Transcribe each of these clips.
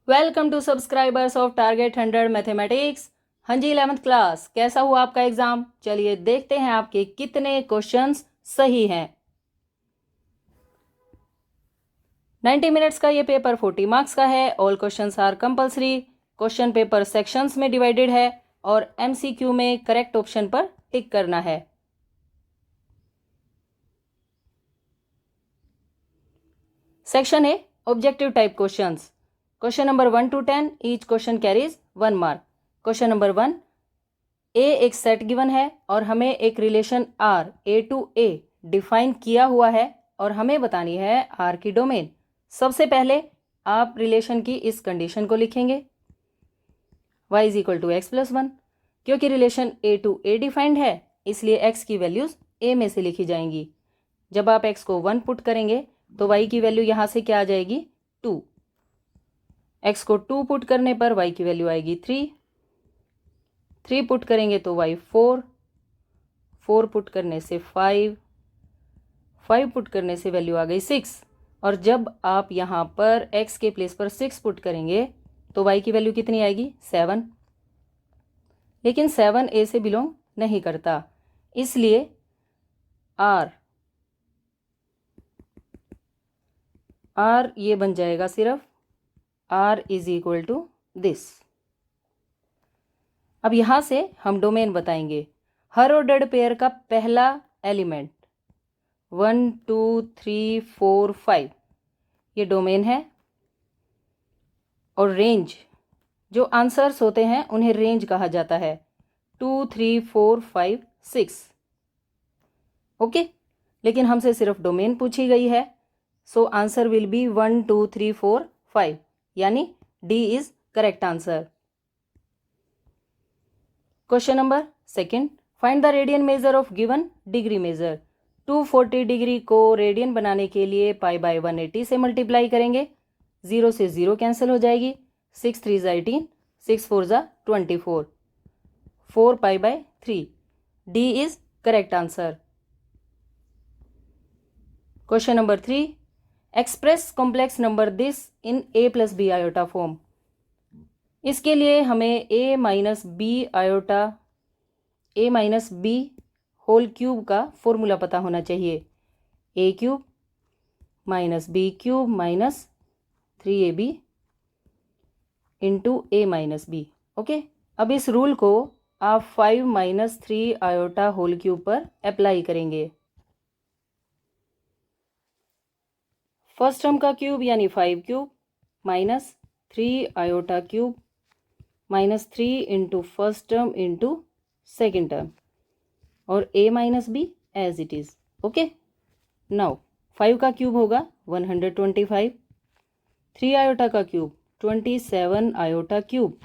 Welcome to subscribers of target 100 mathematics. हाँ जी 11th class, कैसा हुआ आपका एग्जाम? चलिए देखते हैं आपके कितने क्वेश्चंस सही हैं। 90 मिनट्स का ये पेपर 40 मार्क्स का है। All questions are compulsory. Question paper sections में डिवाइडेड है और एमसीक्यू में करेक्ट ऑप्शन पर टिक करना है। Section A, objective type questions. Question number 1 to 10, each question carries 1 mark. Question number 1, A एक सेट गिवन है और हमें एक relation R A to A define किया हुआ है और हमें बतानी है आर की डोमेन। सबसे पहले आप रिलेशन की इस कंडीशन को लिखेंगे, y is equal to x plus 1। क्योंकि relation A to A defined है इसलिए x की वैल्यूज a में से लिखी जाएंगी। जब आप x को 1 पुट करेंगे तो y की वैल्यू यहाँ से क्या आ जाएगी? 2। x को 2 पुट करने पर y की वैल्यू आएगी 3 पुट करेंगे तो y 4 पुट करने से 5 पुट करने से वैल्यू आ गई 6। और जब आप यहाँ पर x के प्लेस पर 6 पुट करेंगे तो y की वैल्यू कितनी आएगी? 7। लेकिन 7 a से बिलोंग नहीं करता, इसलिए r ये बन जाएगा सिर्फ r is equal to this. अब यहां से हम डोमेन बताएंगे। हर ऑर्डर्ड पेयर का पहला एलिमेंट 1 2 3 4 5 ये डोमेन है और रेंज, जो आंसर्स होते हैं उन्हें रेंज कहा जाता है। 2 3 4 5 6 ओके। लेकिन हमसे सिर्फ डोमेन पूछी गई है, सो आंसर विल बी 1 2 3 4 5, यानी D is correct answer. Question number 2, find the radian measure of given degree measure. 240 degree को रेडियन बनाने के लिए पाई बाय 180 से मल्टीप्लाई करेंगे। 0 से 0 कैंसिल हो जाएगी। 6 3 18, 6 4 24, 4 pi by 3। D is correct answer. Question number 3, express complex number this in a plus b iota form. इसके लिए हमें a minus b whole cube का फॉर्मूला पता होना चाहिए। a cube minus b cube minus 3ab into a minus b. Okay, अब इस rule को आप 5 माइनस 3 आयोटा होल क्यूब पर अप्लाई करेंगे। फर्स्ट टर्म का क्यूब यानी 5 cube minus 3 iota cube minus 3 into first term into second term और a minus b as it is. Okay, now 5 का क्यूब होगा 125, 3 आयोटा का cube 27 iota cube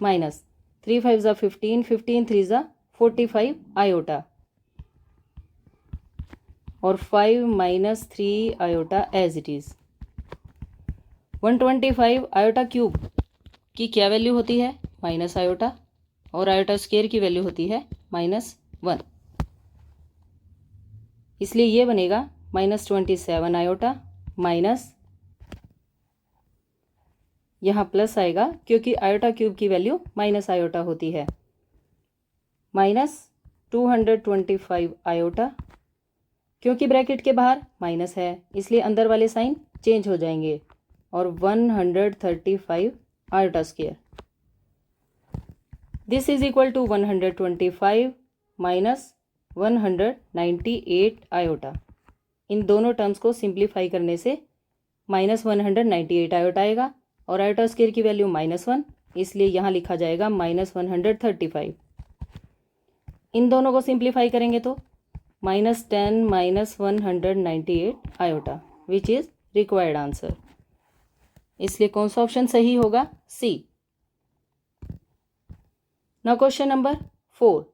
minus 3 5 15, 15 3 45 iota और 5 minus 3 iota as it is. 125 iota cube की क्या value होती है? Minus iota, और आयोटा स्क्वायर की वैल्यू होती है -1, इसलिए ये बनेगा -27 आयोटा माइनस, यहाँ प्लस आएगा क्योंकि आयोटा क्यूब की वैल्यू माइनस आयोटा होती है, माइनस 225 आयोटा। क्योंकि ब्रैकेट के बाहर माइनस है इसलिए अंदर वाले साइन चेंज हो जाएंगे और 135 iota square. This is equal to 125 minus 198 iota. इन दोनों टर्म्स को सिंप्लीफाई करने से -198 आयोटा आएगा और आयोटा स्क्वायर की वैल्यू -1, इसलिए यहाँ लिखा जाएगा -135। इन दोनों को सिंप्लीफाई करेंगे तो -10 minus 198 iota, which is required answer. इसलिए कौन सा ऑप्शन सही होगा? C. Now question number 4,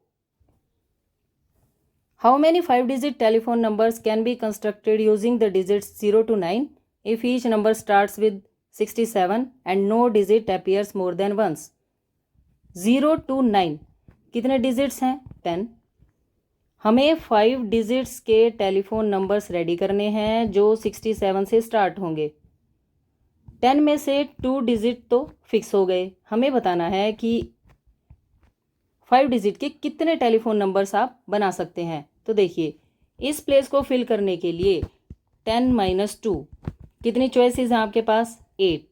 how many 5-digit telephone numbers can be constructed using the digits 0 to 9 if each number starts with 67 and no digit appears more than once? 0 to 9 कितने digits हैं? 10। हमें 5 digits के telephone numbers ready करने हैं जो 67 से start होंगे। 10 में से 2 डिजिट तो फिक्स हो गए, हमें बताना है कि 5 डिजिट के कितने टेलीफोन नंबर्स आप बना सकते हैं। तो देखिए, इस प्लेस को फिल करने के लिए 10 - 2 कितनी चॉइसेस हैं आपके पास? 8।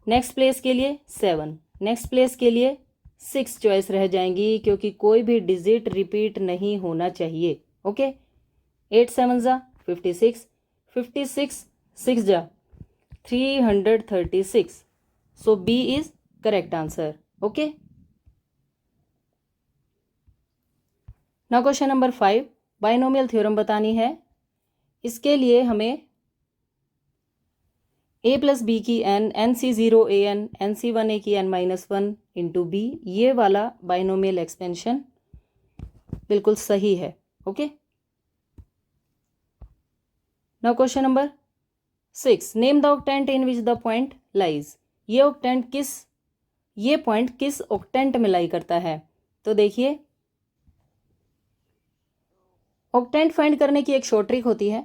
नेक्स्ट प्लेस के लिए 7, नेक्स्ट प्लेस के लिए 6 चॉइस रह जाएंगी, क्योंकि कोई भी डिजिट रिपीट नहीं होना चाहिए। ओके, 8 7 जा 56, 56 6 जा 336। So B is correct answer. Okay, now question number 5, binomial theorem बतानी है। इसके लिए हमें a + b की n, nc0 an, nc1a की n-1 इंटू b, ये वाला बाइनोमियल एक्सपेंशन बिल्कुल सही है। Okay, now question number 6, name the octant in which the point lies. ये पॉइंट किस ऑक्टेंट में लाई करता है? तो देखिए, ऑक्टेंट फाइंड करने की एक शॉर्ट ट्रिक होती है।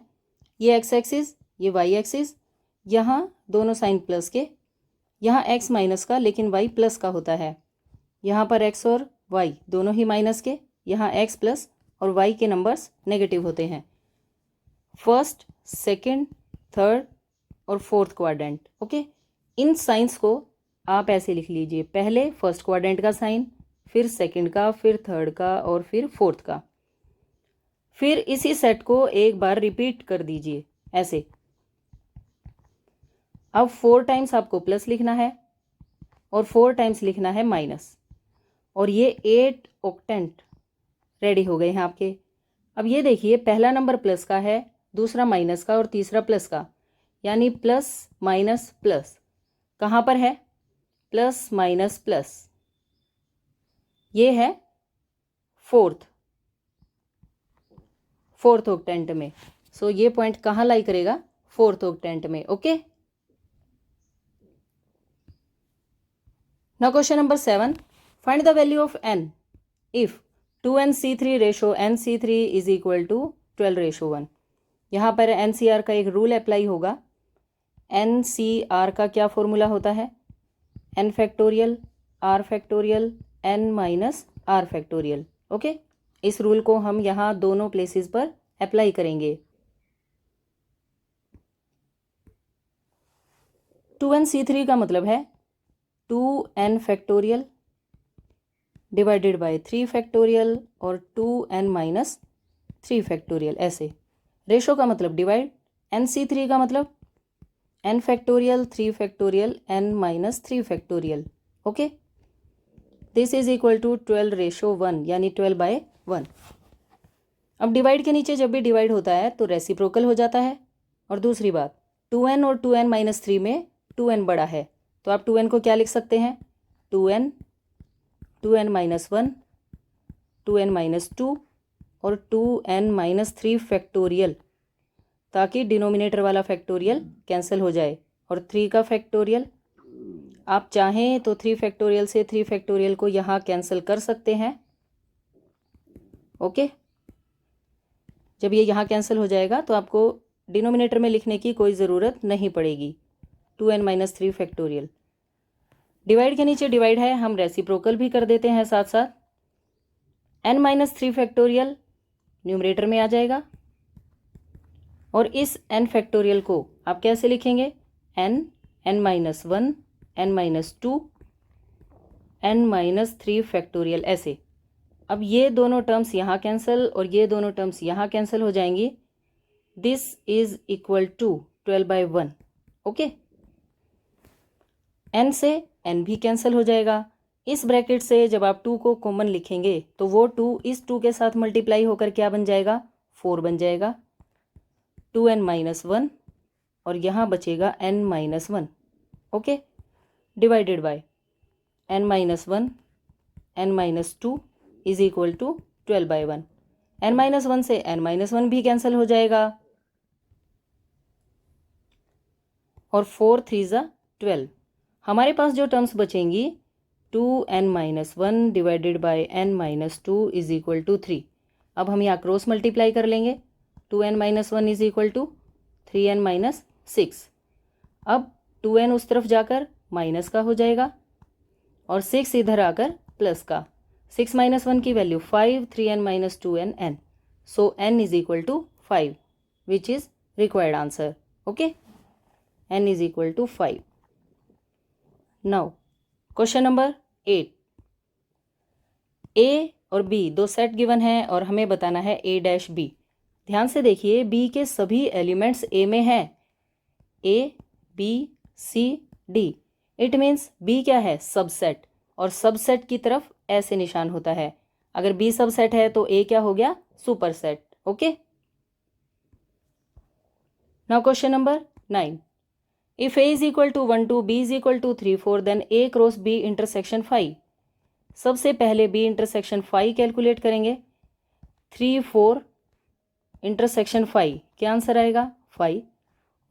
ये एक्स एक्सिस, ये वाई एक्सिस, यहाँ दोनों साइन प्लस के, यहाँ एक्स माइनस का लेकिन वाई प्लस का होता है। यहाँ पर एक्स और वाई दोनों ही माइनस के, यहाँ एक्स प्लस और वाई के नंबर्स नेगेटिव होते हैं। फर्स्ट, सेकंड, थर्ड और fourth quadrant. Okay, in science को आप ऐसे लिख लीजिए, पहले फर्स्ट क्वाड्रेंट का साइन, फिर सेकंड का, फिर थर्ड का और फिर फोर्थ का। फिर इसी सेट को एक बार रिपीट कर दीजिए ऐसे। अब 4 टाइम्स आपको प्लस लिखना है और 4 टाइम्स लिखना है माइनस, और ये 8 ऑक्टेंट रेडी हो गए हैं आपके। अब ये देखिए, पहला नंबर प्लस का है, दूसरा माइनस का और तीसरा प्लस का, यानी प्लस माइनस प्लस कहाँ पर है? प्लस माइनस प्लस, ये है फोर्थ ऑक्टेंट में। सो ये पॉइंट कहाँ लाई करेगा? फोर्थ ऑक्टेंट में। Okay, now question number 7, find the value of n if 2nc3 ratio nc3 is equal to 12:1। यहाँ पर NCR का एक रूल अप्लाई होगा। NCR का क्या फॉर्मूला होता है? n factorial r factorial n minus r factorial. Okay, इस रूल को हम यहाँ दोनों प्लेसेस पर अप्लाई करेंगे। 2nc3 का मतलब है 2n factorial divided bye 3 factorial और 2n माइनस 3 फैक्टोरियल, ऐसे। रेशो का मतलब डिवाइड, nc3 का मतलब n factorial 3 factorial n minus 3 factorial. Okay, this is equal to 12:1, यानी 12/1। अब डिवाइड के नीचे जब भी डिवाइड होता है तो रेसिप्रोकल हो जाता है। और दूसरी बात, 2n और 2n माइनस 3 में 2n बड़ा है, तो आप 2n को क्या लिख सकते हैं? 2n, 2n minus 1, 2n minus 2 और 2n माइनस 3 फैक्टोरियल, ताकि डिनोमिनेटर वाला फैक्टोरियल कैंसिल हो जाए। और 3 का फैक्टोरियल, आप चाहें तो 3 फैक्टोरियल से 3 फैक्टोरियल को यहाँ कैंसिल कर सकते हैं। ओके, जब ये यहाँ कैंसिल हो जाएगा तो आपको डिनोमिनेटर में लिखने की कोई ज़रूरत नहीं पड़ेगी। 2n minus 3 factorial. डिवाइड के नीचे डिवाइड है, हम रेसिप्रोकल भी कर देते हैं साथ साथ। n माइनस 3 फैक्टोरियल न्यूमरेटर में आ जाएगा, और इस n फैक्टोरियल को आप कैसे लिखेंगे? n minus 1, n minus 2, n minus 3 factorial, ऐसे। अब ये दोनों टर्म्स यहाँ कैंसिल और ये दोनों टर्म्स यहाँ कैंसिल हो जाएंगी। This is equal to 12/1। Okay, n से n भी कैंसिल हो जाएगा। इस ब्रैकेट से जब आप 2 को कॉमन लिखेंगे तो वो 2 इस 2 के साथ मल्टीप्लाई होकर क्या बन जाएगा? 4 बन जाएगा। 2n माइनस 1 और यहाँ बचेगा n minus 1। Okay, divided by n minus 1, n minus 2 is equal to 12/1। n minus 1 से n माइनस 1 भी कैंसिल हो जाएगा, और 4 3 ज़ा 12। हमारे पास जो टर्म्स बचेंगी 2n minus 1 divided by n minus 2 is equal to 3। अब हम यहाँ क्रॉस मल्टीप्लाई कर लेंगे। 2n minus 1 is equal to 3n minus 6। अब 2n उस तरफ जाकर माइनस का हो जाएगा और 6 इधर आकर प्लस का। 6 - 1 की value 5, 3n - 2n n। So n is equal to 5 which is required answer. Okay, n is equal to 5। Now question number 8। A और बी दो सेट गिवन है और हमें बताना है a डैश b। ध्यान से देखिए, b के सभी एलिमेंट्स a में हैं, a b c d। It means b क्या है? सबसेट, और सबसेट की तरफ ऐसे निशान होता है। अगर b सबसेट है तो a क्या हो गया? Superset. Okay, now question number 9। If a is equal to 1 2 b is equal to 3 4 then a cross b intersection 5। सबसे पहले b इंटरसेक्शन 5 कैलकुलेट करेंगे। 3 4 इंटरसेक्शन 5, क्या आंसर आएगा? 5।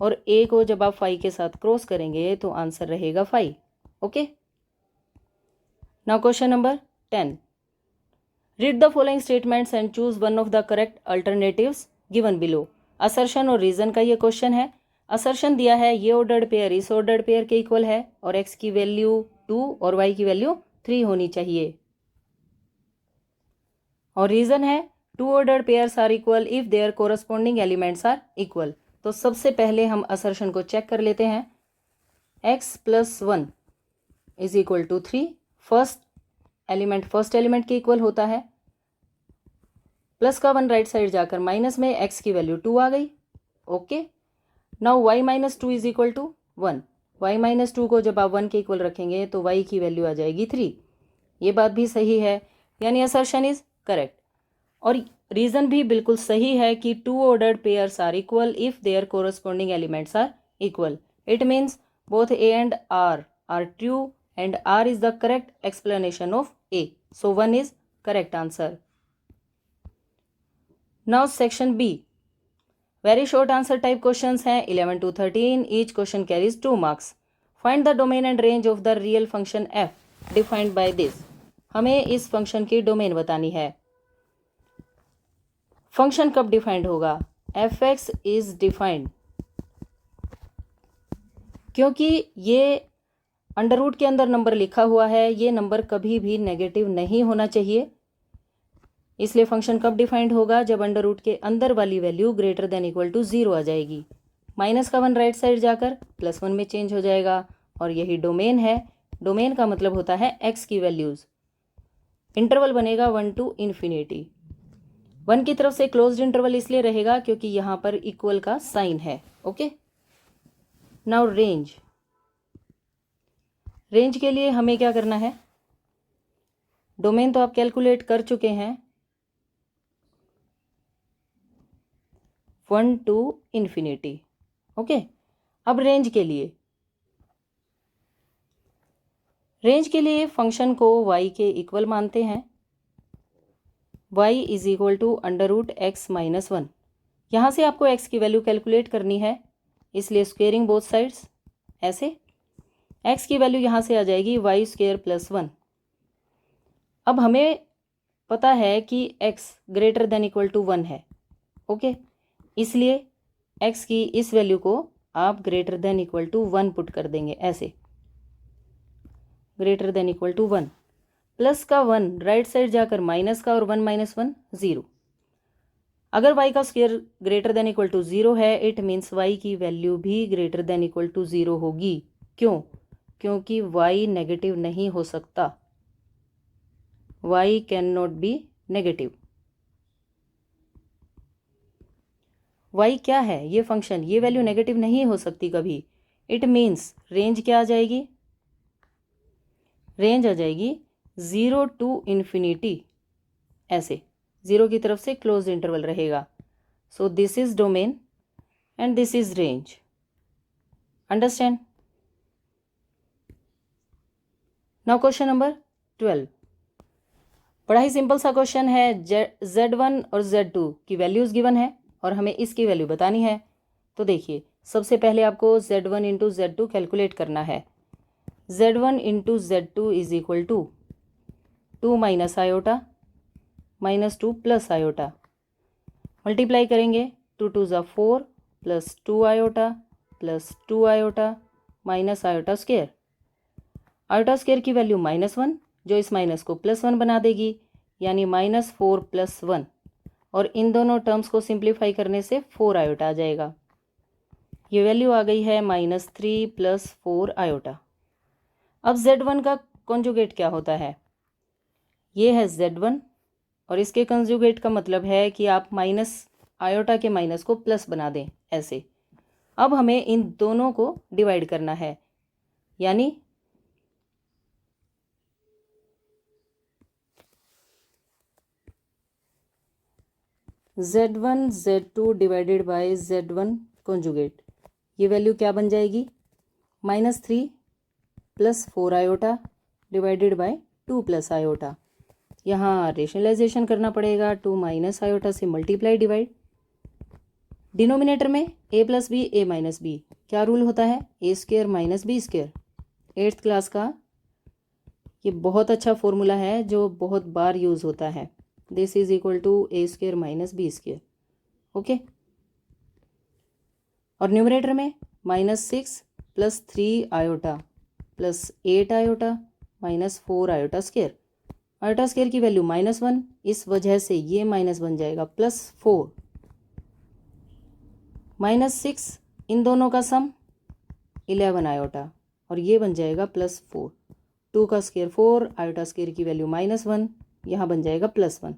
और a को जब आप 5 के साथ क्रॉस करेंगे तो आंसर रहेगा 5। Okay, now question number 10। Read the following statements and choose one of the correct alternatives given below. Assertion और रीजन का ये क्वेश्चन है। असर्शन दिया है ये ऑर्डर्ड पेयर इस ऑर्डर्ड पेयर के इक्वल है और x की वैल्यू 2 और y की वैल्यू 3 होनी चाहिए। और रीजन है 2 ordered pairs are equal if their corresponding elements are equal. तो सबसे पहले हम असर्शन को चेक कर लेते हैं। x + 1 is equal to 3। First element के इक्वल होता है। प्लस का 1 राइट साइड जाकर माइनस में x की वैल्यू 2 आ गई। Okay, now y - 2 is equal to 1। y - 2 को जब आप 1 के इक्वल रखेंगे तो y की वैल्यू आ जाएगी 3। ये बात भी सही है, यानी असर्शन इज करेक्ट। और रीजन भी बिल्कुल सही है कि 2 ordered pairs are equal if their corresponding elements are equal. It means both a and r are true and r is the correct explanation of a. So 1 is correct answer. Now section B. Very short answer type questions हैं 11 to 13. Each question carries 2 marks. Find the domain and range of the real function f defined by this. हमें इस function की domain बतानी है। Function कब defined होगा? fx is defined, क्योंकि ये अंडर रूट के अंदर नंबर लिखा हुआ है, ये नंबर कभी भी नेगेटिव नहीं होना चाहिए। इसलिए फंक्शन कब डिफाइंड होगा? जब अंडर रूट के अंदर वाली value greater than equal to 0 आ जाएगी। माइनस का 1 राइट साइड जाकर +1 में चेंज हो जाएगा और यही डोमेन है। डोमेन का मतलब होता है x की वैल्यूज। इंटरवल बनेगा 1 to ∞। 1 की तरफ से क्लोज्ड इंटरवल इसलिए रहेगा क्योंकि यहाँ पर इक्वल का साइन है। Okay, now range. रेंज के लिए हमें क्या करना है? डोमेन तो आप कैलकुलेट कर चुके हैं, 1 to ∞। ओके, अब रेंज के लिए फंक्शन को y के इक्वल मानते हैं। y is equal to √x - 1। यहाँ से आपको x की वैल्यू कैलकुलेट करनी है, इसलिए स्क्वेयरिंग बोथ साइड्स ऐसे। x की वैल्यू यहाँ से आ जाएगी y² + 1। अब हमें पता है कि x greater than equal to 1 है। ओके, इसलिए x की इस वैल्यू को आप greater than equal to 1 put कर देंगे ऐसे, greater than equal to 1। Plus का 1 राइट साइड जाकर माइनस का और 1 - 1 0। अगर y का square greater than equal to 0 है, इट मीन्स y की वैल्यू भी ग्रेटर देन इक्वल टू 0 होगी। क्यों? क्योंकि y नेगेटिव नहीं हो सकता। y can not be negative. y क्या है? ये फंक्शन, ये वैल्यू नेगेटिव नहीं हो सकती कभी। इट मीन्स रेंज क्या आ जाएगी? रेंज आ जाएगी 0 to ∞, ऐसे 0 की तरफ से क्लोज इंटरवल रहेगा। So this is domain and this is range. Understand? Now question number 12। बड़ा ही सिंपल सा क्वेश्चन है। Z1 और Z2 की वैल्यूज गिवन है और हमें इसकी वैल्यू बतानी है। तो देखिए, सबसे पहले आपको Z1 × Z2 कैलकुलेट करना है। Z1 × Z2 is equal to 2 - i -2 + i। Multiply करेंगे, 2 × 2 = 4 + 2 i + 2 i minus iota square. Iota square की वैल्यू -1 जो इस माइनस को +1 बना देगी, यानी -4 + 1, और इन दोनों टर्म्स को सिंप्लीफाई करने से 4 आयोटा आ जाएगा। ये वैल्यू आ गई है -3 + 4 आयोटा। अब Z1 का कॉन्जुगेट क्या होता है? ये है Z1 और इसके कॉन्जुगेट का मतलब है कि आप माइनस आयोटा के माइनस को प्लस बना दें, ऐसे। अब हमें इन दोनों को डिवाइड करना है, यानी Z1 Z2 divided by Z1 conjugate. ये वैल्यू क्या बन जाएगी? -3 + 4 आयोटा डिवाइडेड बाय 2 + आयोटा। यहाँ रेशनलाइजेशन करना पड़ेगा, 2 - आयोटा से मल्टीप्लाई डिवाइड। डिनोमिनेटर में a + b a - b, क्या रूल होता है? a² - b²। 8th क्लास का ये बहुत अच्छा फॉर्मूला है जो बहुत बार यूज़ होता है। This is equal to a² - b²। Okay. और न्यूमरेटर में -6 + 3 iota + 8 iota -4 iota square. Iota square की वैल्यू -1, इस वजह से ये माइनस बन जाएगा +4। -6 इन दोनों का सम 11 आयोटा और ये बन जाएगा +4। 2 का स्क्वायर 4, आयोटा स्क्वायर की वैल्यू -1, यहाँ बन जाएगा +1।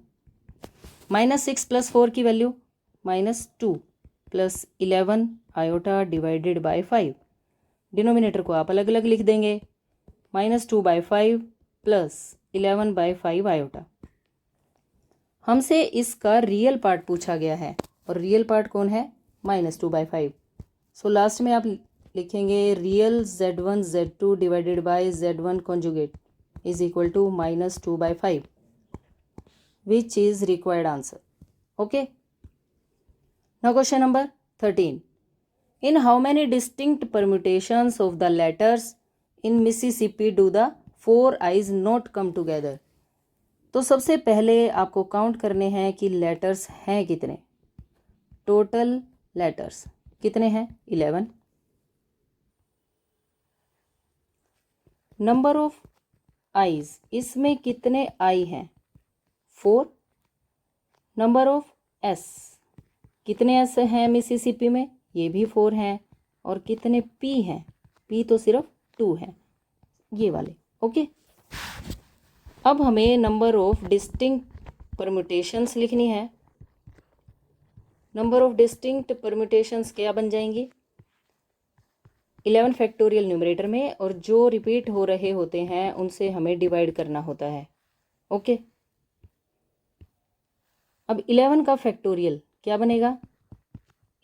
-6 + 4 की value -2 + 11 iota divided by 5। Denominator को आप अलग अलग लिख देंगे, -2/5 + 11/5 आयोटा। हमसे इसका रियल पार्ट पूछा गया है और रियल पार्ट कौन है? -2/5। सो लास्ट में आप लिखेंगे real Z1 Z2 divided by Z1 conjugate is equal to -2/5, which is required answer. Okay. Now question number 13. In how many distinct permutations of the letters in Mississippi do the 4 I's not come together? तो सबसे पहले आपको count करने हैं कि letters हैं कितने। Total letters कितने हैं? 11। नंबर ऑफ आईज, इसमें कितने आई हैं? 4। नंबर ऑफ एस, कितने एस हैं मिसिसिपी में? ये भी 4 हैं। और कितने पी हैं? पी तो सिर्फ 2 हैं, ये वाले। ओके। अब हमें नंबर ऑफ डिस्टिंक्ट परम्यूटेशंस लिखनी है। नंबर ऑफ डिस्टिंक्ट परम्यूटेशंस क्या बन जाएंगी? 11 फैक्टोरियल न्यूमरेटर में, और जो रिपीट हो रहे होते हैं उनसे हमें डिवाइड करना होता है। ओके। अब 11 का फैक्टोरियल क्या बनेगा?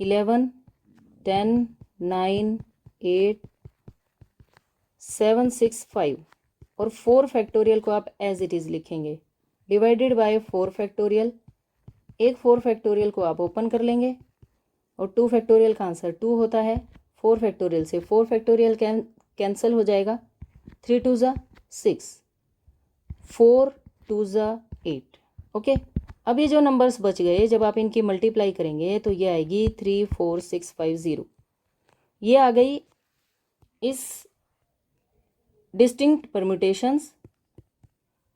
11, 10, 9, 8, 7, 6, 5, और 4 फैक्टोरियल को आप एज इट इज़ लिखेंगे, डिवाइडेड बाय 4 फैक्टोरियल। एक 4 फैक्टोरियल को आप ओपन कर लेंगे और 2 फैक्टोरियल का आंसर 2 होता है। 4 फैक्टोरियल से 4 फैक्टोरियल कैंसिल हो जाएगा। 3 2 ज़ा 6, 4 2 ज़ा 8। ओके। अब ये जो नंबर्स बच गए, जब आप इनकी मल्टीप्लाई करेंगे तो ये आएगी 3 4 6 5 0। ये आ गई इस डिस्टिंक्ट परम्यूटेशंस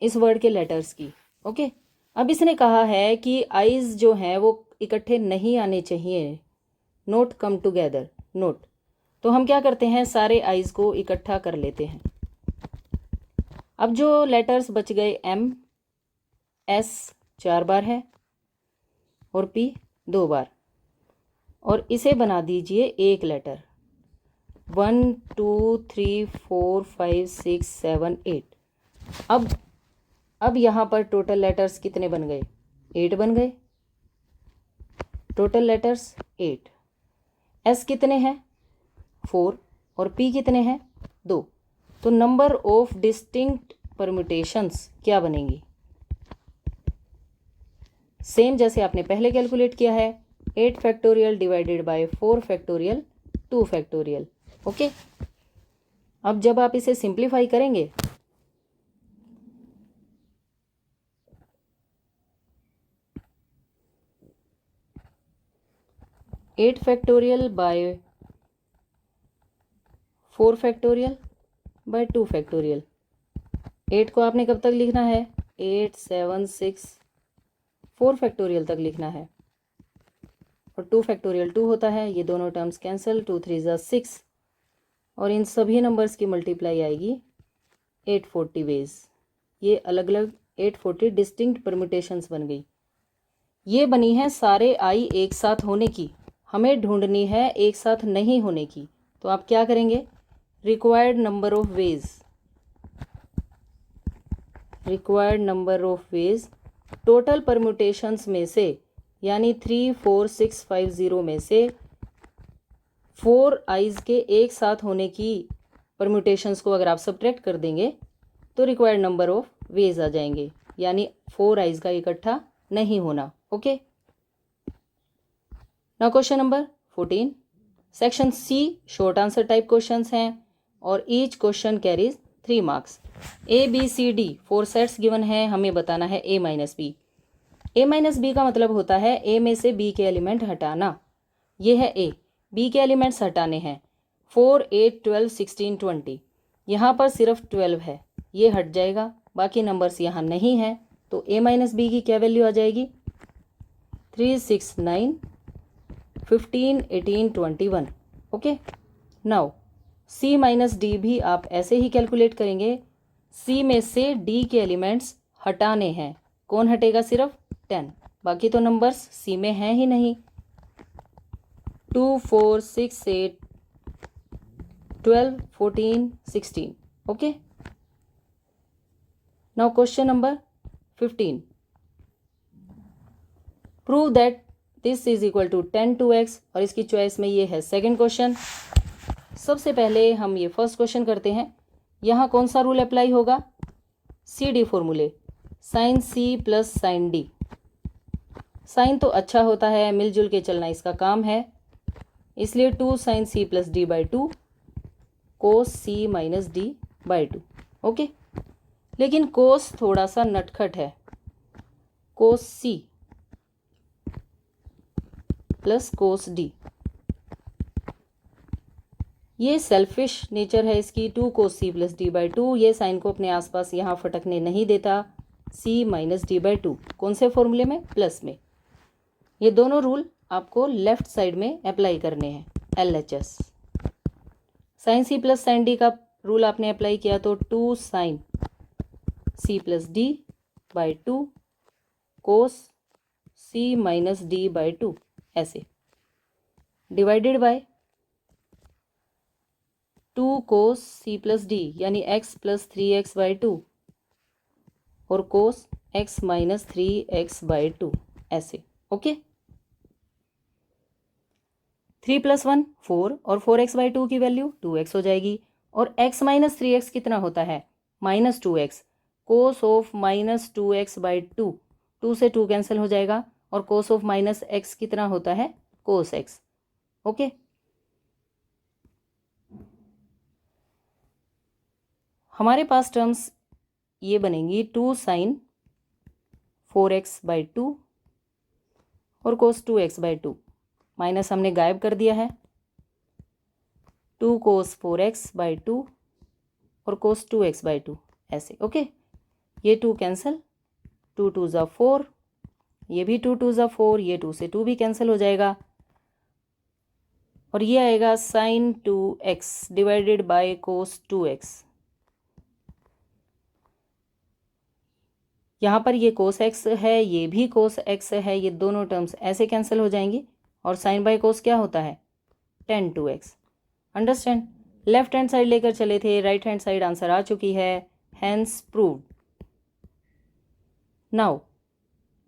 इस वर्ड के लेटर्स की। ओके। अब इसने कहा है कि आइज जो हैं वो इकट्ठे नहीं आने चाहिए, नोट कम टुगेदर, नोट। तो हम क्या करते हैं, सारे आइज को इकट्ठा कर लेते हैं। अब जो लेटर्स बच गए, एम, एस 4 बार है और पी 2 बार, और इसे बना दीजिए एक लेटर। 1 2 3 4 5 6 7 8। अब यहाँ पर टोटल लेटर्स कितने बन गए? 8 बन गए। Total letters 8। एस कितने हैं? 4। और पी कितने हैं? 2। तो नंबर ऑफ डिस्टिंक्ट परम्यूटेशंस क्या बनेंगी? सेम जैसे आपने पहले कैलकुलेट किया है, 8 factorial divided by 4 factorial 2 factorial. Okay. अब जब आप इसे सिंप्लीफाई करेंगे, eight factorial by 4 factorial by 2 factorial. 8 को आपने कब तक लिखना है? 8 7 6 4 फैक्टोरियल तक लिखना है, और 2 फैक्टोरियल 2 होता है, ये दोनों टर्म्स कैंसिल, 2 3 ज़ा 6, और इन सभी नंबर्स की मल्टीप्लाई आएगी 840 वेज। ये अलग अलग 840 डिस्टिंक्ट परम्यूटेशंस बन गई। ये बनी है सारे आई एक साथ होने की, हमें ढूंढनी है एक साथ नहीं होने की। तो आप क्या करेंगे? Required number of veg, required number of veg total permutations में से, यानी 3 4 6 5 0 में से 4 आइज़ के एक साथ होने की परम्यूटेशंस को अगर आप सब्ट्रैक्ट कर देंगे तो रिक्वायर्ड नंबर ऑफ वेज आ जाएंगे, यानी 4 आइज़ का इकट्ठा नहीं होना। Okay, now question number 14। Section C short answer type questions हैं और each question carries 3 marks. A B C D 4 sets given है, हमें बताना है A minus B. A minus B का मतलब होता है ए में से बी के एलिमेंट हटाना। ये है ए, बी के एलिमेंट्स हटाने हैं 4 8 12 16 20। यहाँ पर सिर्फ 12 है, ये हट जाएगा, बाकी नंबर्स यहाँ नहीं है, तो ए माइनस बी की क्या वैल्यू आ जाएगी? 3 6 9 15 18 21। Okay, now see minus D भी आप ऐसे ही कैलकुलेट करेंगे। सी में से डी के एलिमेंट्स हटाने हैं, कौन हटेगा? सिर्फ 10, बाकी तो नंबर्स सी में हैं ही नहीं। 2 4 6 8 12 14 16। Okay, now question number 15। Prove that this is equal to 10 2x, और इसकी चॉइस में ये है सेकंड क्वेश्चन। सबसे पहले हम ये फर्स्ट क्वेश्चन करते हैं। यहाँ कौन सा रूल अप्लाई होगा? सी डी फॉर्मूले, sine C plus sine D. Sine तो अच्छा होता है, मिलजुल के चलना इसका काम है, इसलिए 2 sine C plus D by 2 cos C minus D by 2। Okay, लेकिन कोस थोड़ा सा नटखट है, cos C plus cos D, ये सेल्फिश नेचर है इसकी। 2 cos C plus D by 2, ये साइन को अपने आसपास यहाँ फटकने नहीं देता। सी माइनस डी बाई 2 कौन से फॉर्मूले में? प्लस में। ये दोनों रूल आपको लेफ्ट साइड में अप्लाई करने हैं, LHS। Sine C plus sine D का रूल आपने अप्लाई किया तो 2 sine C plus D by 2 cos C minus D by 2, ऐसे divided by 2 cos C plus D, यानी x प्लस 3x बाई 2 और कोस x माइनस 3x बाई 2, ऐसे। Okay, 3 + 1 4 और 4x by 2 की वैल्यू 2x हो जाएगी, और x माइनस 3x कितना होता है? -2x। Cos of minus 2x by 2, 2 से 2 कैंसिल हो जाएगा, और कोस ऑफ माइनस x कितना होता है? कोस x। ओके, हमारे पास टर्म्स ये बनेंगी 2 साइन 4x बाई 2 और कोस 2x बाई 2, माइनस हमने गायब कर दिया है, 2 कोस 4x बाई 2 और कोस 2x बाई 2, ऐसे। ओके, ये 2 कैंसिल, 2 2 ज़ा 4, ये भी 2 2 ज़ा 4, ये 2 से 2 भी कैंसिल हो जाएगा, और ये आएगा sign 2x divided by cos 2x। यहाँ पर ये कोस x है, ये भी कोस x है, ये दोनों टर्म्स ऐसे कैंसिल हो जाएंगी, और साइन बाय कोस क्या होता है? tan 2x। Understand? Left hand side लेकर चले थे, राइट हैंड साइड आंसर आ चुकी है, हैंस प्रूव्ड। नाउ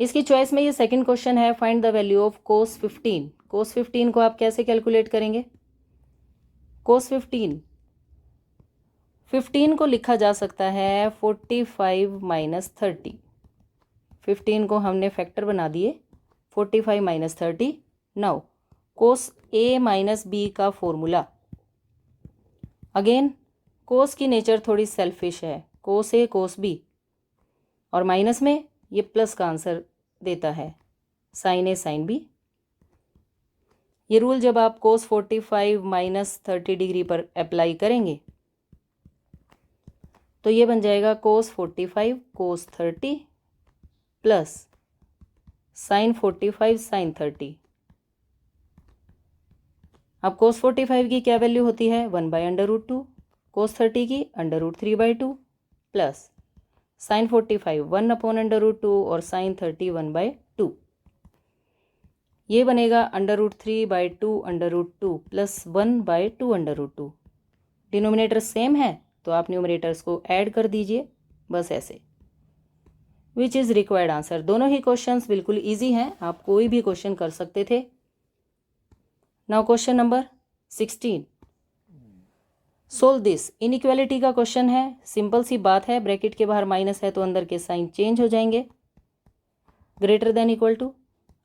इसकी चॉइस में ये सेकंड क्वेश्चन है, find the value of cos 15। कोस 15 को आप कैसे कैलकुलेट करेंगे? कोस 15 को लिखा जा सकता है 45 माइनस 30। 15 को हमने फैक्टर बना दिए, 45 माइनस 30। नाउ कोस ए माइनस बी का फॉर्मूला, अगेन कोस की नेचर थोड़ी सेल्फिश है, कोस ए कोस बी, और माइनस में ये प्लस का आंसर देता है, साइन ए साइन बी। ये रूल जब आप cos 45 माइनस 30 डिग्री पर अप्लाई करेंगे तो ये बन जाएगा cos 45 cos 30 plus sin 45 sin 30। अब cos 45 की क्या वैल्यू होती है 1/√2, cos 30 की √3/2 प्लस sin 45 1/√2 और sin 30 1/2। ये बनेगा √3/2 √2 प्लस 1/2 √2। डिनोमिनेटर सेम है तो आप न्यूमरेटर्स को ऐड कर दीजिए, बस ऐसे। Which is required answer. दोनों ही क्वेश्चंस बिल्कुल इजी हैं, आप कोई भी क्वेश्चन कर सकते थे। Now question number 16, solve this. Inequality का क्वेश्चन है, सिंपल सी बात है, ब्रैकेट के बाहर माइनस है तो अंदर के साइन चेंज हो जाएंगे। Greater than equal to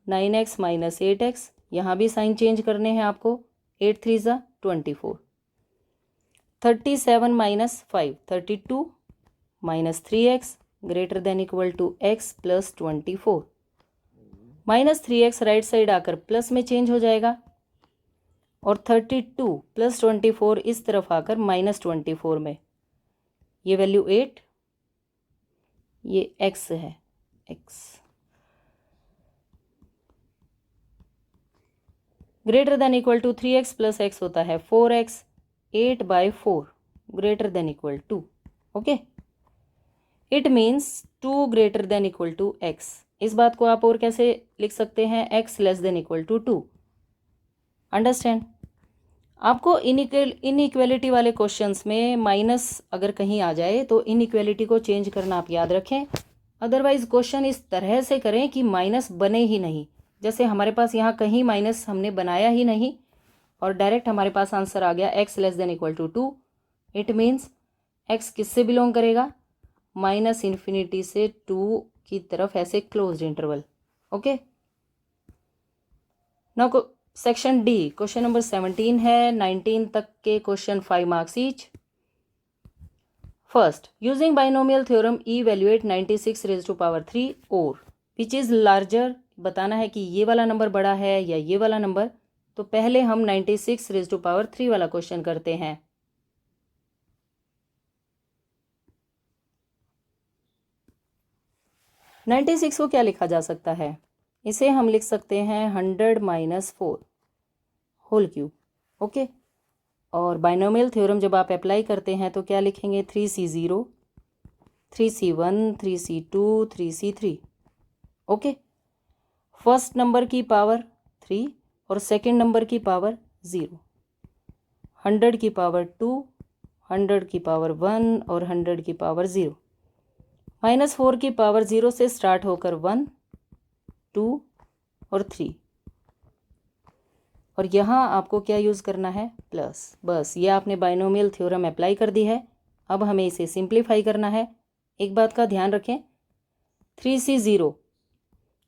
9x minus 8x, यहाँ भी साइन चेंज करने हैं आपको। 8 3 ज़ा 24। 37 minus 5 32 minus 3x greater than equal to x plus 24। Minus 3x right side आकर प्लस में चेंज हो जाएगा और 32 प्लस 24 इस तरफ आकर माइनस 24 में। ये वैल्यू 8, ये x है, x greater than equal to 3x plus x होता है 4x। 8/4 greater than equal to, okay. It means 2 greater than equal to x। इस बात को आप और कैसे लिख सकते हैं, x less than equal to 2। Understand. आपको इनइक्वालिटी वाले क्वेश्चंस में माइनस अगर कहीं आ जाए तो इनइक्वालिटी को चेंज करना आप याद रखें, अदरवाइज क्वेश्चन इस तरह से करें कि माइनस बने ही नहीं। जैसे हमारे पास यहाँ कहीं माइनस हमने बनाया ही नहीं और डायरेक्ट हमारे पास आंसर आ गया x less than equal to 2। It means x किससे बिलोंग करेगा, माइनस इन्फिनिटी से 2 की तरफ, ऐसे closed interval, okay. Now section D, question number 17 है। 19 तक के क्वेश्चन 5 marks each. First, using binomial theorem evaluate 96 raise to power 3 और विच इज लार्जर। बताना है कि ये वाला नंबर बड़ा है या ये वाला नंबर। तो पहले हम 96 रेज़ टू पावर 3 वाला क्वेश्चन करते हैं। नाइन्टी सिक्स को क्या लिखा जा सकता है, इसे हम लिख सकते हैं 100 माइनस 4 होल क्यूब, ओके। और बाइनोमियल थ्योरम जब आप अप्लाई करते हैं तो क्या लिखेंगे, 3C0 3C1 3C2 3C3, okay. First number की पावर 3 और सेकंड नंबर की पावर 0। 100 की पावर 2, 100 की पावर 1 और 100 की पावर 0। -4 की पावर 0 से स्टार्ट होकर 1 2 और 3। और यहाँ आपको क्या यूज़ करना है, प्लस। बस ये आपने बाइनोमियल थ्योरम अप्लाई कर दी है। अब हमें इसे सिंप्लीफाई करना है। एक बात का ध्यान रखें, 3C0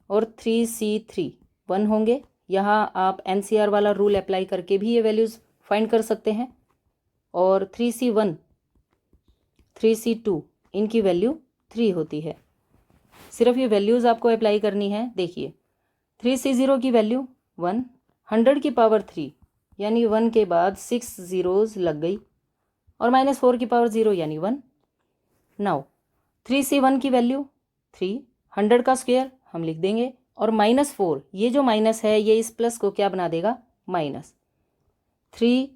और 3C3 1 होंगे। यहाँ आप NCR वाला रूल अप्लाई करके भी ये वैल्यूज़ फाइंड कर सकते हैं। और 3C1 3C2 इनकी वैल्यू 3 होती है। सिर्फ ये वैल्यूज़ आपको अप्लाई करनी है। देखिए 3C0 की वैल्यू 1, 100 की पावर 3 यानी 1 के बाद 6 ज़ीरोज़ लग गई, और -4 की पावर 0 यानी 1। नाउ 3C1 की वैल्यू 3, 100 का स्क्वायर हम लिख देंगे, और -4, ये जो माइनस है ये इस प्लस को क्या बना देगा, माइनस। 3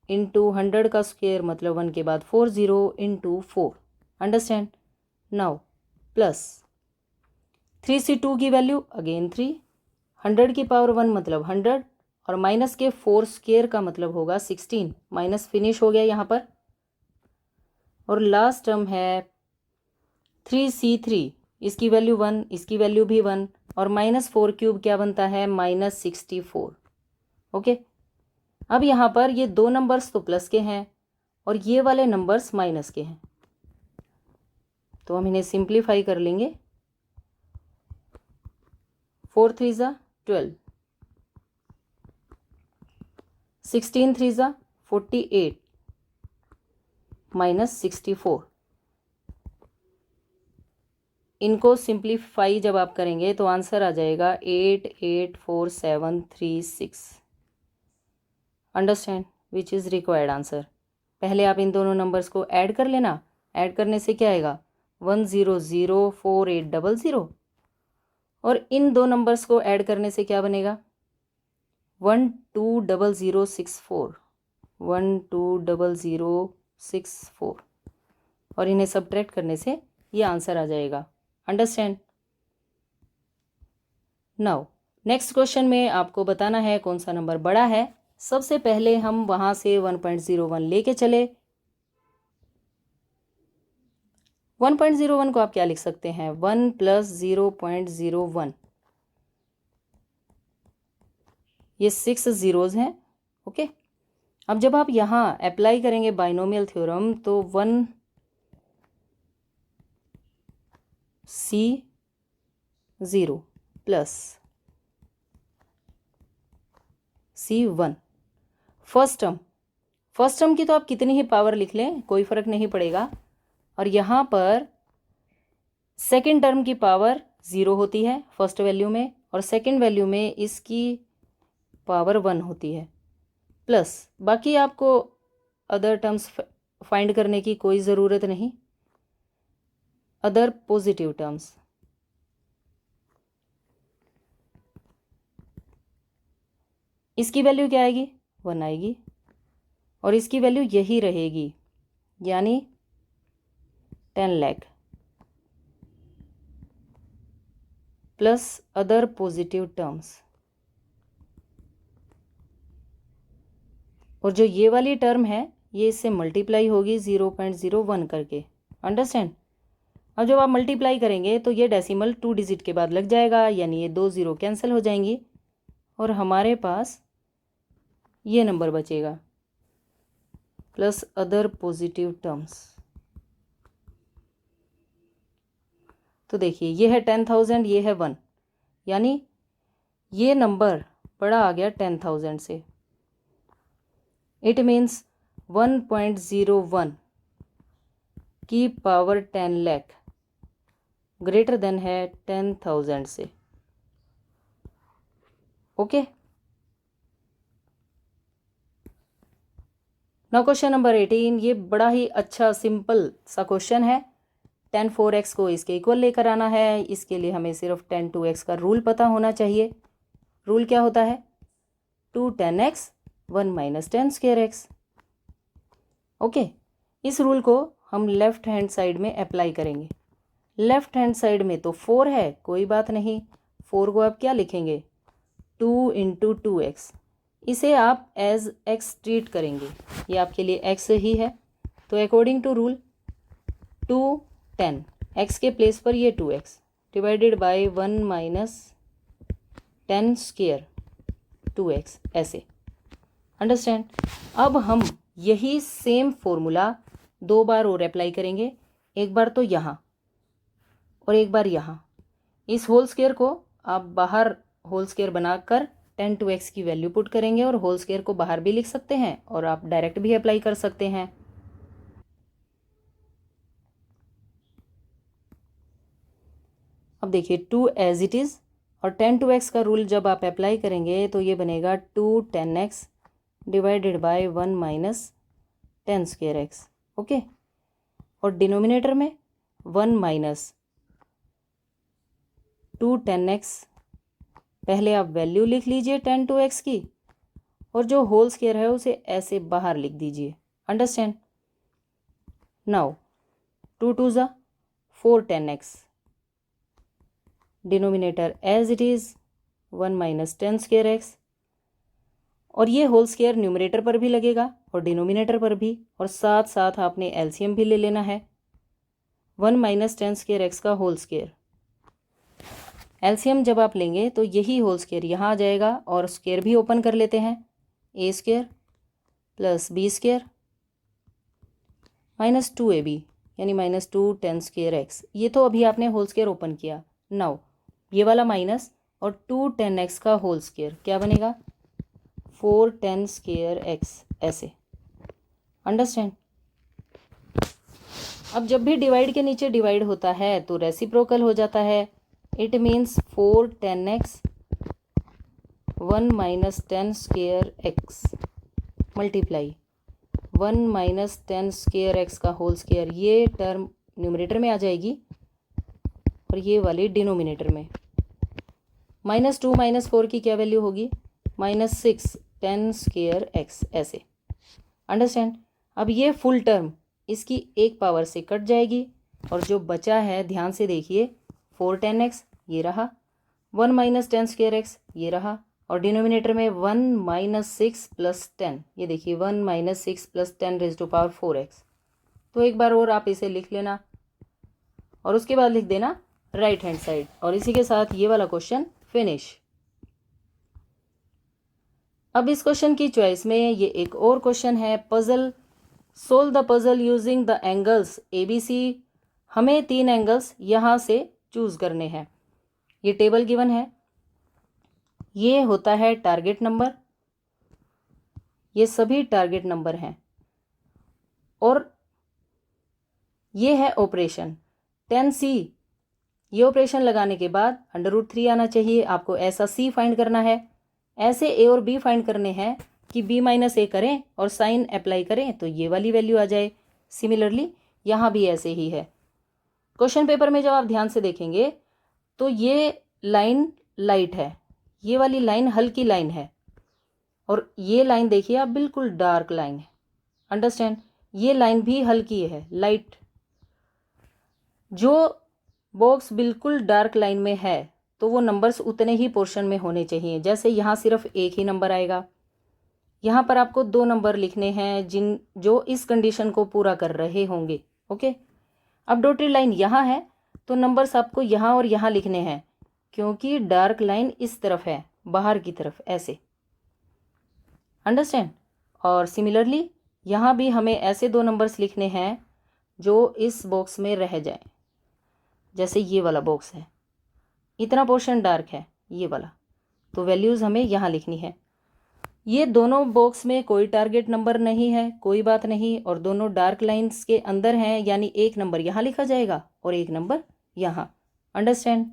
इंटू 100 का स्क्वायर मतलब 1 के बाद 4 0 into 4। Understand. Now plus 3C2 की वैल्यू अगेन 3, 100 की पावर 1 मतलब 100, और माइनस के 4 स्क्वायर का मतलब होगा 16। माइनस फिनिश हो गया यहाँ पर। और लास्ट टर्म है 3C3, इसकी वैल्यू 1, इसकी वैल्यू भी 1, और -4 क्यूब क्या बनता है, -64, ओके। अब यहाँ पर ये दो नंबर्स तो प्लस के हैं और ये वाले नंबर्स माइनस के हैं, तो हम इन्हें सिंप्लीफाई कर लेंगे। 4 3 ज़ा 12, 16 3 ज़ा 48 -64। इनको सिंप्लीफाई जब आप करेंगे तो आंसर आ जाएगा 884 736। Understand which is required answer. पहले आप इन दोनों नंबर्स को ऐड कर लेना। ऐड करने से क्या आएगा 1004,800 और इन दो नंबर्स को ऐड करने से क्या बनेगा 120064 120064 और इन्हें सबट्रैक्ट करने से ये आंसर आ जाएगा। अंडरस्टैंड। नाउ नेक्स्ट क्वेश्चन में आपको बताना है कौन सा नंबर बड़ा है। सबसे पहले हम वहां से 1.01 लेके चले। 1.01 को आप क्या लिख सकते हैं 1 + 0.01, ये 6 जीरोज हैं। ओके, अब जब आप यहाँ अप्लाई करेंगे बाइनोमियल थ्योरम तो 1C0 + C1 फर्स्ट टर्म की तो आप कितनी ही पावर लिख लें कोई फर्क नहीं पड़ेगा। और यहाँ पर सेकंड टर्म की पावर 0 होती है फर्स्ट वैल्यू में और सेकंड वैल्यू में इसकी पावर 1 होती है प्लस बाकी आपको अदर टर्म्स फाइंड करने की कोई ज़रूरत नहीं। अदर पॉजिटिव टर्म्स इसकी वैल्यू क्या आएगी 1 आएगी और इसकी वैल्यू यही रहेगी यानी 10 lakh plus other positive terms. और जो ये वाली टर्म है ये इससे मल्टीप्लाई होगी 0.01 करके। अंडरस्टैंड। अब जब आप मल्टीप्लाई करेंगे तो ये डेसिमल 2 डिजिट के बाद लग जाएगा यानी ये 2 0 कैंसिल हो जाएंगी और हमारे पास ये नंबर बचेगा प्लस अदर पॉजिटिव टर्म्स। तो देखिए ये है 10,000, ये है 1 यानी ये नंबर बड़ा आ गया 10,000 से। इट मीन्स 1.01 की पावर 10 लाख ग्रेटर देन है 10,000 से। Okay, now question number 18। ये बड़ा ही अच्छा सिंपल सा क्वेश्चन है। tan 4x को इसके इक्वल लेकर आना है। इसके लिए हमें सिर्फ tan 2x का रूल पता होना चाहिए। रूल क्या होता है 2 tan x 1 - tan square x। Okay, इस रूल को हम लेफ्ट हैंड साइड में अप्लाई करेंगे। लेफ्ट हैंड साइड में तो 4 है, कोई बात नहीं, 4 को आप क्या लिखेंगे 2 × 2x। इसे आप एज x ट्रीट करेंगे, ये आपके लिए x ही है। तो अकॉर्डिंग टू रूल 2 10 x के प्लेस पर ये 2x divided by 1 - tan square 2x ऐसे। अंडरस्टैंड। अब हम यही सेम फॉर्मूला 2 बार और अप्लाई करेंगे, एक बार तो यहाँ और एक बार यहाँ। इस होल स्क्वायर को आप बाहर होल स्क्वायर बनाकर tan 2x की वैल्यू पुट करेंगे और होल स्क्वायर को बाहर भी लिख सकते हैं और आप डायरेक्ट भी अप्लाई कर सकते हैं। अब देखिए 2 एज इट इज़ और tan 2x का रूल जब आप अप्लाई करेंगे तो ये बनेगा 2 tan x divided by 1 - tan square x। Okay, और डिनोमिनेटर में 1 - 2 tan x। पहले आप वैल्यू लिख लीजिए tan 2x की और जो होल स्क्वायर है उसे ऐसे बाहर लिख दीजिए। अंडरस्टैंड। नाउ 2 2 ज़ा 4 tan x denominator as it is 1 - tan square x और ये होल स्क्वायर न्यूमरेटर पर भी लगेगा और डिनोमिनेटर पर भी, और साथ साथ आपने एलसीएम भी ले लेना है 1 - tan square x का होल स्क्वायर। एलसीएम जब आप लेंगे तो यही होल स्क्वायर यहाँ आ जाएगा और स्क्वायर भी ओपन कर लेते हैं a² + b² - 2ab यानी -2 tan square x। ये तो अभी आपने होल स्क्वायर ओपन किया। नाउ ये वाला माइनस और 2 tan x का होल स्क्वायर क्या बनेगा 4 tan square x ऐसे। अंडरस्टैंड। अब जब भी डिवाइड के नीचे डिवाइड होता है तो रेसिप्रोकल हो जाता है। It means 4 tan x 1 - tan square x multiply 1 minus 10 square x का होल स्क्वायर, ये टर्म न्यूमरेटर में आ जाएगी और ये वाली डिनोमिनेटर में। -2 -4 की क्या वैल्यू होगी? -6 10 स्क्वायर एक्स, ऐसे। अंडरस्टैंड? अब ये फुल टर्म इसकी एक पावर से कट जाएगी और जो बचा है ध्यान से देखिए 4 10 एक्स ये रहा, 1 माइनस 10 स्क्वायर एक्स ये रहा, और डिनोमिनेटर में 1 माइनस 6 प्लस 10, ये देखिए 1 minus 6 plus 10 raise to power 4 x. तो एक बार और आप इसे लिख लेना और उसके बाद लिख देना राइट हैंड साइड, और इसी के साथ ये वाला क्वेश्चन फिनिश। अब इस क्वेश्चन की चॉइस में ये एक और क्वेश्चन है, puzzle solve the puzzle using the angles ABC। हमें 3 एंगल्स यहाँ से चूज करने हैं। ये टेबल गिवन है, ये होता है टारगेट नंबर, ये सभी टारगेट नंबर हैं, और ये है ऑपरेशन 10C। ये ऑपरेशन लगाने के बाद √3 आना चाहिए। आपको ऐसा C फाइंड करना है, ऐसे A और B फाइंड करने हैं कि B माइनस A करें और साइन अप्लाई करें तो ये वाली वैल्यू आ जाए। सिमिलरली यहाँ भी ऐसे ही है। क्वेश्चन पेपर में जब आप ध्यान से देखेंगे तो ये लाइन लाइट है, ये वाली लाइन हल्की लाइन है, और ये लाइन देखिए आप बिल्कुल डार्क लाइन है। अंडरस्टैंड? ये लाइन भी हल्की है, लाइट। जो बॉक्स बिल्कुल डार्क लाइन में है तो वो नंबर्स उतने ही पोर्शन में होने चाहिए। जैसे यहाँ सिर्फ एक ही नंबर आएगा, यहाँ पर आपको 2 नंबर लिखने हैं जो इस कंडीशन को पूरा कर रहे होंगे। ओके, अब डॉटेड लाइन यहाँ है तो नंबर्स आपको यहाँ और यहाँ लिखने हैं, क्योंकि डार्क लाइन इस तरफ है, बाहर की तरफ, ऐसे। अंडरस्टैंड? और सिमिलरली यहाँ भी हमें ऐसे 2 नंबर्स लिखने हैं जो इस बॉक्स में रह जाए। जैसे ये वाला बॉक्स है, इतना पोर्शन डार्क है ये वाला, तो वैल्यूज़ हमें यहाँ लिखनी है। ये दोनों बॉक्स में कोई टारगेट नंबर नहीं है, कोई बात नहीं, और दोनों डार्क लाइंस के अंदर हैं, यानी एक नंबर यहाँ लिखा जाएगा और एक नंबर यहाँ। अंडरस्टैंड?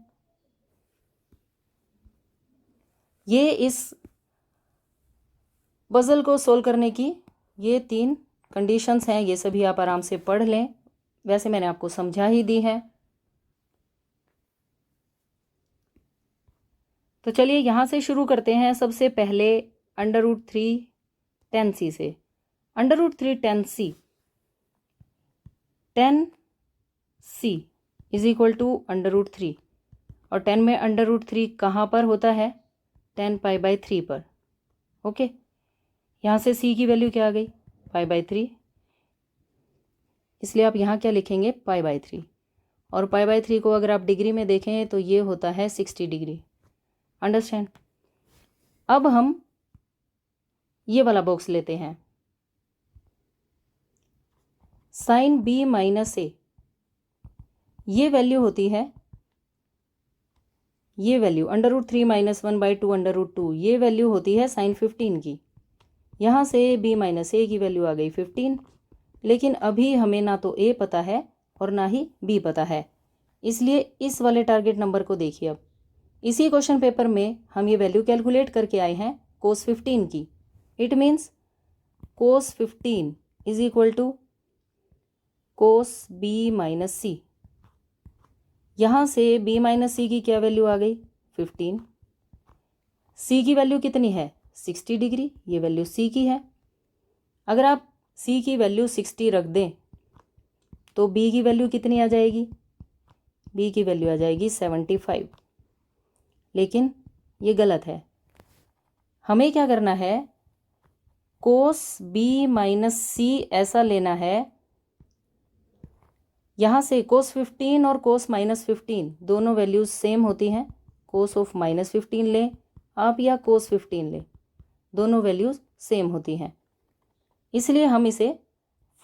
ये इस पजल को सोल्व करने की ये 3 कंडीशंस हैं, ये सभी आप आराम से पढ़ लें, वैसे मैंने आपको समझा ही दी है। तो चलिए यहाँ से शुरू करते हैं। सबसे पहले √3 10C से। √3 10C, 10C is equal to √3, और 10 में √3 कहाँ पर होता है? 10π/3 पर। ओके, यहाँ से C की वैल्यू क्या आ गई? π/3, इसलिए आप यहाँ क्या लिखेंगे? π/3, और π/3 को अगर आप डिग्री में देखें तो ये होता है 60 डिग्री। अंडरस्टैंड? अब हम ये वाला बॉक्स लेते हैं, साइन B माइनस A, ये वैल्यू होती है, ये वैल्यू √3 - 1/2 √2, ये वैल्यू होती है साइन 15 की। यहाँ से B माइनस A की वैल्यू आ गई 15, लेकिन अभी हमें ना तो A पता है और ना ही B पता है, इसलिए इस वाले टारगेट नंबर को देखिए। अब इसी क्वेश्चन पेपर में हम ये वैल्यू कैलकुलेट करके आए हैं cos 15 की। It means cos 15 is equal to cos B minus C। यहाँ से B माइनस C की क्या वैल्यू आ गई? 15। C की वैल्यू कितनी है? 60 डिग्री, ये वैल्यू C की है। अगर आप C की वैल्यू 60 रख दें तो B की वैल्यू कितनी आ जाएगी? B की वैल्यू आ जाएगी 75। लेकिन ये गलत है, हमें क्या करना है? cos B माइनस C ऐसा लेना है, यहाँ से cos 15 और cos माइनस 15 दोनों वैल्यूज सेम होती हैं। cos ऑफ -15 लें आप या cos 15 लें, दोनों वैल्यूज सेम होती हैं, इसलिए हम इसे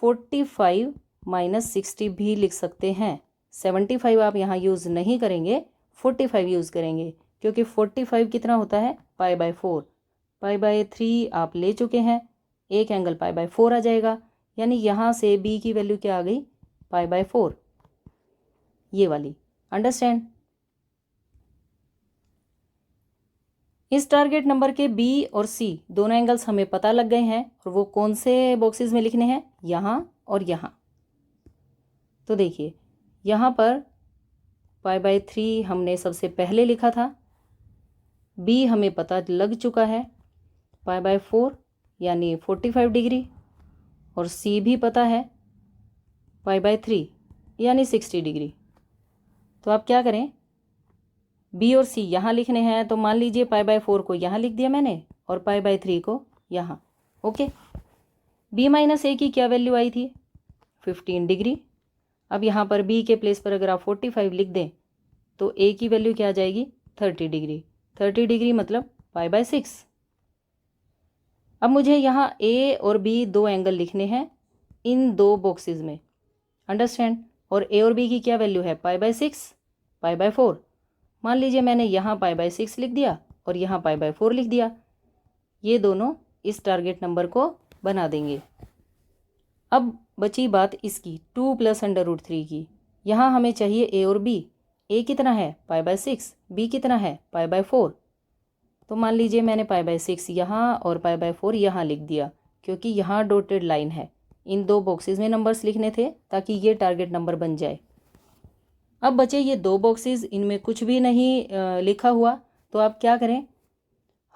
45 - 60 भी लिख सकते हैं। 75 आप यहाँ यूज़ नहीं करेंगे, 45 यूज़ करेंगे, क्योंकि 45 कितना होता है? π/4। π/3 आप ले चुके हैं, एक एंगल π/4 आ जाएगा, यानी यहाँ से B की वैल्यू क्या आ गई? π/4, ये वाली। अंडरस्टैंड? इस टारगेट नंबर के बी और सी दोनों एंगल्स हमें पता लग गए हैं और वो कौन से बॉक्सेस में लिखने हैं, यहाँ और यहाँ। तो देखिए यहाँ पर π/3 हमने सबसे पहले लिखा था, बी हमें पता लग चुका है π/4 यानी 45 डिग्री, और सी भी पता है π/3 यानी 60 डिग्री। तो आप क्या करें, बी और सी यहाँ लिखने हैं तो मान लीजिए π/4 को यहाँ लिख दिया मैंने और π/3 को यहाँ। ओके, b-a की क्या वैल्यू आई थी, 15 डिग्री। अब यहाँ पर b के प्लेस पर अगर आप 45 लिख दें तो a की वैल्यू क्या आ जाएगी, 30 डिग्री। 30 डिग्री मतलब π/6। अब मुझे यहाँ a और b दो एंगल लिखने हैं इन दो बॉक्सेस में, अंडरस्टैंड। और a और b की क्या वैल्यू है, π/6 π/4। मान लीजिए मैंने यहाँ π/6 लिख दिया और यहाँ π/4 लिख दिया, ये दोनों इस टारगेट नंबर को बना देंगे। अब बची बात इसकी 2 + √3 की। यहाँ हमें चाहिए a और b। a कितना है, π/6, b कितना है, π/4। तो मान लीजिए मैंने π/6 यहाँ और π/4 यहाँ लिख दिया, क्योंकि यहाँ डॉटेड लाइन है। इन दो बॉक्सेस में नंबर्स लिखने थे ताकि ये टारगेट नंबर बन जाए। अब बचे ये दो बॉक्सेस, इनमें कुछ भी नहीं लिखा हुआ। तो आप क्या करें,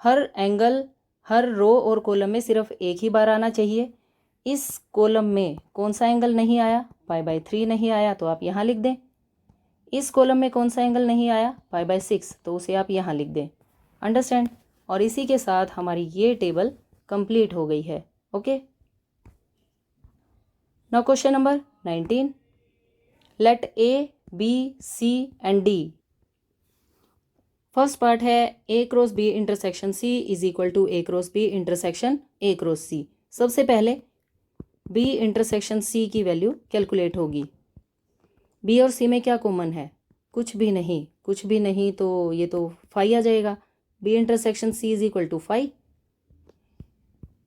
हर एंगल हर रो और कॉलम में सिर्फ एक ही बार आना चाहिए। इस कॉलम में कौन सा एंगल नहीं आया, π/3 नहीं आया, तो आप यहाँ लिख दें। इस कॉलम में कौन सा एंगल नहीं आया, π/6, तो उसे आप यहाँ लिख दें, अंडरस्टैंड। और इसी के साथ हमारी ये टेबल कंप्लीट हो गई है। Okay, now question number 19, let A, B, C and D। First part है A cross B intersection C is equal to A cross B intersection A cross C। सबसे पहले B इंटरसेक्शन C की value calculate होगी। B और C में क्या common है, कुछ भी नहीं, कुछ भी नहीं, तो ये तो फाई आ जाएगा। B intersection C is equal to phi.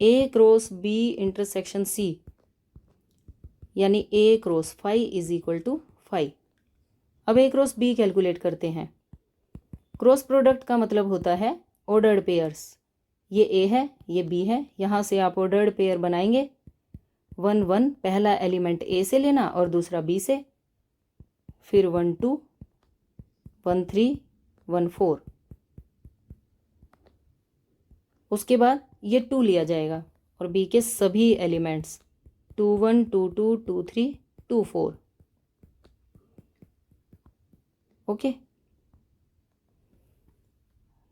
A cross B intersection C यानी A cross phi is equal to phi. अब A क्रॉस B कैलकुलेट करते हैं। क्रॉस प्रोडक्ट का मतलब होता है ऑर्डर्ड पेयर्स। ये A है, ये B है, यहाँ से आप ऑर्डर्ड पेयर बनाएंगे। 1 1 पहला एलिमेंट A से लेना और दूसरा B से, फिर 1 2 1 3 1 4, उसके बाद ये 2 लिया जाएगा और B के सभी elements 2 1 2 2 2 3 2 4। Okay,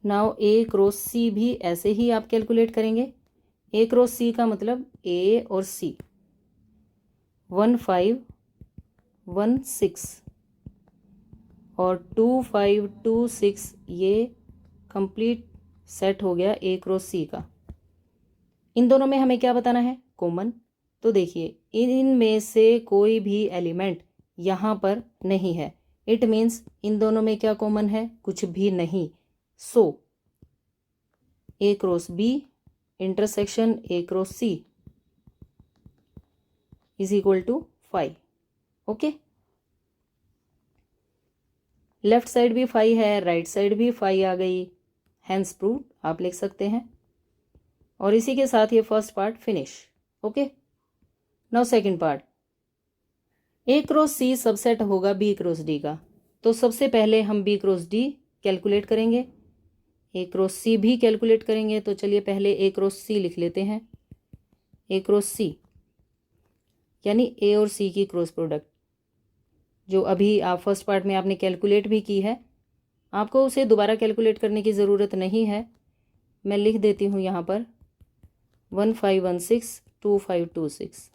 now A cross C भी ऐसे ही आप कैलकुलेट करेंगे। A क्रॉस C का मतलब A और C 1 5 1 6 और 2 5 2 6, ये कंप्लीट सेट हो गया A क्रॉस C का। इन दोनों में हमें क्या बताना है, कॉमन। तो देखिए इनमें से कोई भी एलिमेंट यहाँ पर नहीं है, इट मीन्स इन दोनों में क्या कॉमन है, कुछ भी नहीं। So A cross B intersection A cross C is equal to 5। Okay, left side भी 5 है, राइट साइड भी 5 आ गई, हैंस प्रूव आप लिख सकते हैं। और इसी के साथ ये first part finish. Okay, now second part, A cross C subset होगा B क्रॉस D का। तो सबसे पहले हम B क्रॉस D कैलकुलेट करेंगे, A क्रॉस C भी कैलकुलेट करेंगे। तो चलिए पहले A क्रॉस C लिख लेते हैं। A क्रॉस C यानी A और C की क्रॉस प्रोडक्ट, जो अभी आप फर्स्ट पार्ट में आपने कैलकुलेट भी की है, आपको उसे दोबारा कैलकुलेट करने की ज़रूरत नहीं है। मैं लिख देती हूँ यहाँ पर 1 5 1 6 2 5 2 6।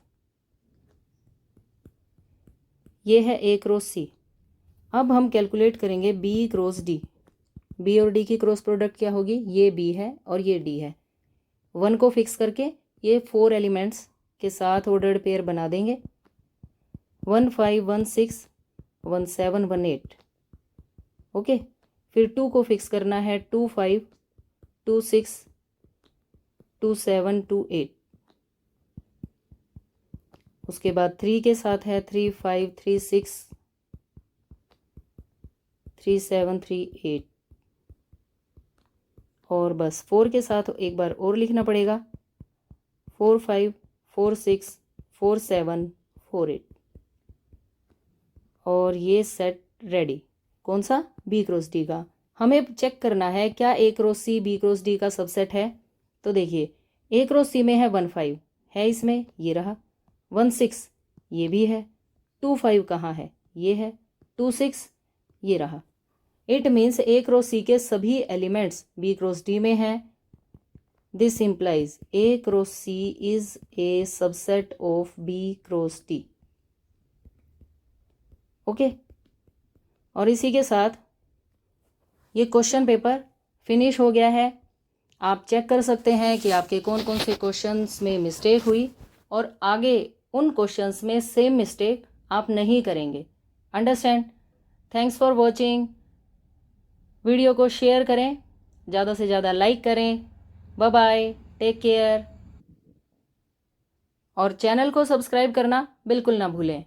ये है A क्रॉस C। अब हम कैलकुलेट करेंगे B क्रॉस D। B और D की क्रॉस प्रोडक्ट क्या होगी, ये B है और ये D है। 1 को फिक्स करके ये 4 एलिमेंट्स के साथ ऑर्डर्ड पेयर बना देंगे। 1 5 1 6 1 7 1 8। ओके, फिर 2 को फिक्स करना है, 2 5 2 6 2 7 2 8। उसके बाद 3 के साथ है 3 5 3 6 3 7 3 8। और बस 4 के साथ एक बार और लिखना पड़ेगा 4 5 4 6 4 7 4 8 और ये सेट रेडी। कौन सा? बी क्रॉस डी का। हमें चेक करना है क्या A cross C B cross D का सबसेट है। तो देखिए ए क्रॉस सी में है 1 5 है, इसमें ये रहा 1 6 ये भी है, 2 5 कहाँ है, ये है 2 6 ये रहा। It means A cross C के सभी एलिमेंट्स बी क्रॉस डी में हैं। This implies A cross C is a subset of B cross D. Okay, और इसी के साथ ये क्वेश्चन पेपर फिनिश हो गया है। आप चेक कर सकते हैं कि आपके कौन कौन से क्वेश्चंस में मिस्टेक हुई और आगे उन क्वेश्चंस में सेम मिस्टेक आप नहीं करेंगे। Understand? Thanks for watching. Video को शेयर करें, ज़्यादा से ज़्यादा लाइक करें। Bye bye, take care. और चैनल को सब्सक्राइब करना बिल्कुल ना भूलें।